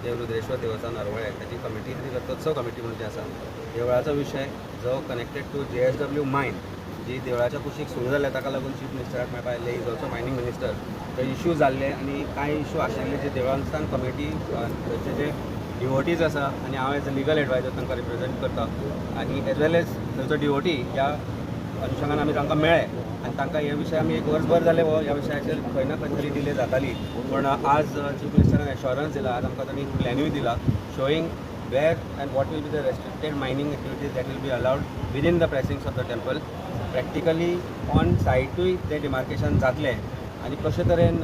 देवरुद्रेश्वर देवस्थान हरवळे त्याची कमिटी आनी रथोत्सव कमिटी म्हणून जी आसा देवळाचो विशय जो कनेक्टेड टू JSW मायन जी देवळाच्या कुशीक सुरू जाल्या ताका लागून चीफ मिनिस्टराक मेळपा आयिल्ले इज ऑल्सो मायनींग मिनिस्टर ते इश्यू जाल्ले आनी कांय इश्यू आशिल्ले जे देवस्थान कमिटी थंयचे जे डिवोटीज आसा आनी हांव एज अ लिगल एडवायजर तांकां रिप्रेझेंट करता आनी एज वेल एज थंयचो डिवोटी ह्या अनुशंगान आमी तांकां मेळ्ळे आनी तांकां हे विशय आमी एक वर्सभर जाले ह्या विशयाचेर खंय ना खंय तरी डिले जाताली पूण आज चीफ मिनिस्टरान एश्योरन्स दिला आज आमकां तांणी प्लॅनूय दिला showing where and what will be the restricted mining activities that will be allowed within the precincts of the temple. Practically on site ते demarcation जातले आनी कशे तरेन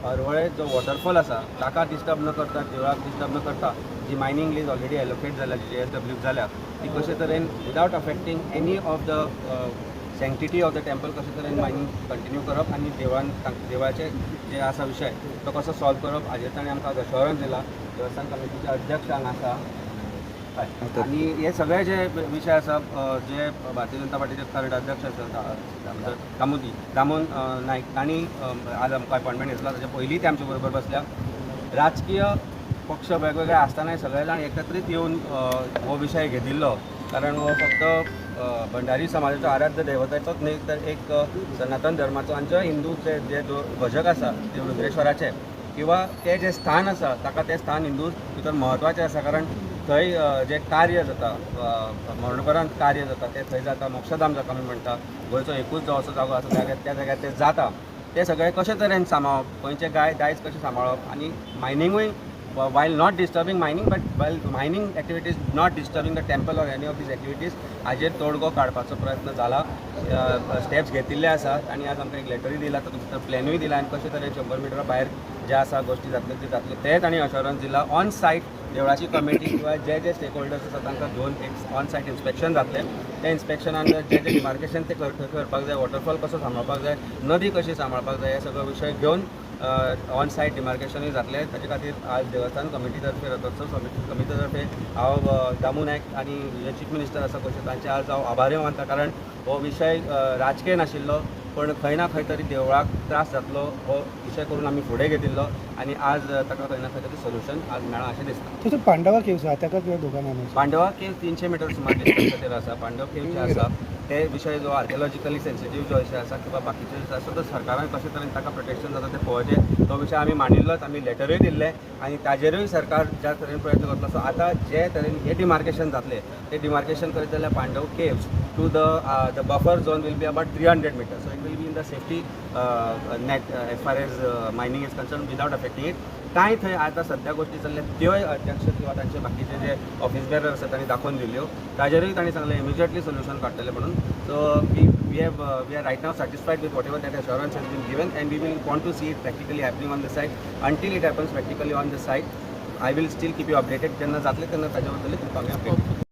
हरवळे जो वॉटरफॉल आसा ताका डिस्टर्ब न करता देवळाक डिस्टर्ब न करता जी मायनींग लीज ऑलरेडी एलोकेट जाल्या JSW जाल्या ती कशे तरेन without affecting any of the sanctity of the temple कशे तरेन मायनींग कंटिन्यू करप आनी देवाचे जे आसा विशय तो कसो सॉल्व करप हाजेर ताणें आमकां एश्योरन्स दिला देवस्थान कमिटीचे अध्यक्ष हांगा आसा आनी हे सगळे जे विशय आसा जे भारतीय जनता पार्टीचे करंट अध्यक्ष आसा दामोन नायक तांणी आज आमकां अपॉयंटमेंट घेतला ताचे पयलीं ते आमचे बरोबर बसल्या राजकीय पक्ष वेगवेगळे आसतानाय सगळे जाण एकत्रीत येवन हो विशय घेतिल्लो कारण हो फक्त भंडारी समाजाचो आराध्य दैवताचोच न्ही तर एक सनातन धर्माचो आमच्या हिंदूचे जे भजक आसा देवरुद्रेश्वराचे किंवा ते जे स्थान आसा ताका ते स्थान हिंदू भितर म्हत्वाचें आसा कारण थंय जे कार्य जाता मरणोपरांत कार्य जाता ते थंय जाता मोक्षधाम जाता आमी म्हणटा गोंयचो एकूच जो असो जागो आसा त्या जाग्यार ते जाता ते सगळे कशे तरेन सांबाळप गोंयचे दायज कशें सांबाळप आनी मायनिंगूय while not disturbing mining but while mining activities not disturbing the temple or any of these activities हाजेर तोडगो काडपाचो प्रयत्न जाला स्टेप्स घेतिल्ले आसात आनी आज आमकां एक लेटरूय दिला तातूंत प्लॅनूय दिला आनी कशे तरेन 100 मिटरा भायर जे आसा गोश्टी जातल्यो ते तांणी अश्योरन्स दिला ऑन सायट देवळाची कमिटी किंवा जे स्टेक होल्डर्स आसा तांकां घेवन एक ऑन सायट इन्स्पेक्शन जातलें त्या इन्स्पेक्शनान जे डिमार्केशन ते करपाक जाय वॉटरफॉल कसो सांबाळपाक जाय नदी कशी सांबाळपाक जाय हे सगळे विशय घेवन ऑन सायट डिमार्केशनूय जातले ताचे खातीर आज देवस्थान कमिटी तर्फे रथोत्सव कमिटी तर्फे हांव दामू नायक आनी जे चीफ मिनिस्टर आसा गोंयचे तांचे आज हांव आभारी मानता कारण हो विशय राजकीय नाशिल्लो पण खंय ना खंय तरी देवळाक त्रास जातलो हो विशय करून आमी फुडें घेतिल्लो आनी आज ताका खंय ना खंय तरी सोल्युशन आज मेळ्ळां अशें दिसता तसो पांडवा केव्स आसा ताका किंवा दुकानान पांडवा केव 300 मिटर सुमार डिस्टन्स खातीर आसा पांडवा केव जे आसा ते विशय जो आर्किओलॉजिकली सेन्सिटीव जो विशय आसा किंवा बाकीचे जो आसा तो सरकारान कशे तरेन ताका प्रोटेक्शन जाता ते पळोवचें तो विशय आमी मांडिल्लोच आमी लेटरूय दिल्ले आनी ताजेरूय सरकार ज्या तरेन प्रयत्न करतलो सो आतां जे तरेन हे डिमार्केशन जातले ते डिमार्केशन करीत जाल्यार Pandava caves to the buffer zone will be about 300 metres so it will be in the safety net as far as mining is concern without affecting it कांय थंय आतां सद्या गोश्टी चल्ल्या त्योय अध्यक्ष किंवा तांचे बाकीचे जे ऑफिस बेरर आसा तांणी दाखोवन दिल्ल्यो ताजेरूय तांणी सांगलें इमिजिएटली सोल्युशन काडटलें म्हणून so we are right now satisfied with whatever that assurance has been given and we will want to see it practically happening on the site until it happens practically on the site I will still keep you updated जेन्ना जातलें तेन्ना ताजे बद्दल तुमकां आमी update